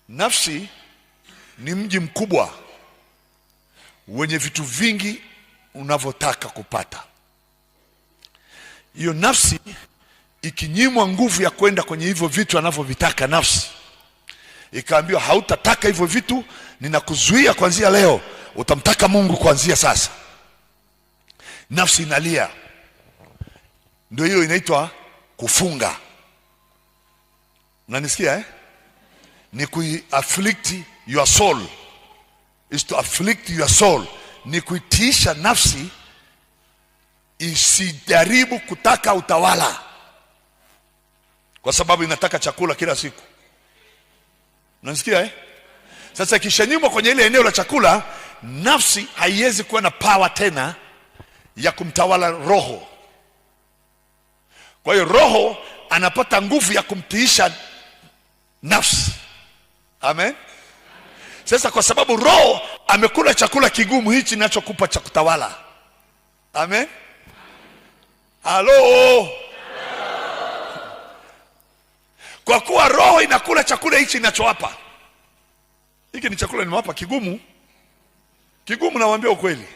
Nafsi ni mji mkubwa wenye vitu vingi unavyotaka kupata. Hiyo nafsi ikinyimwa nguvu ya kwenda kwenye hivyo vitu anavyovitaka, nafsi ikaambiwa hautataka hivyo vitu, ninakuzuia kuanzia leo, utamtaka Mungu kuanzia sasa. Nafsi inalia. Ndio hiyo inaitwa kufunga. Unanisikia Ni ku-afflict your soul. Is to afflict your soul. Ni kuitiisha nafsi isijaribu kutaka utawala, kwa sababu inataka chakula kila siku. Unanisikia Sasa ikishanyimwa kwenye ile eneo la chakula, nafsi haiwezi kuwa na power tena ya kumtawala roho. Kwa hiyo roho anapata nguvu ya kumtiisha nafsi. Amen. Sasa kwa sababu roho amekula chakula kigumu hichi ninachokupa cha kutawala. Amen. Halo. Kwa kuwa roho inakula chakula hichi ninachowapa. Hiki ni chakula nimewapa kigumu. Kigumu, nawaambia ukweli.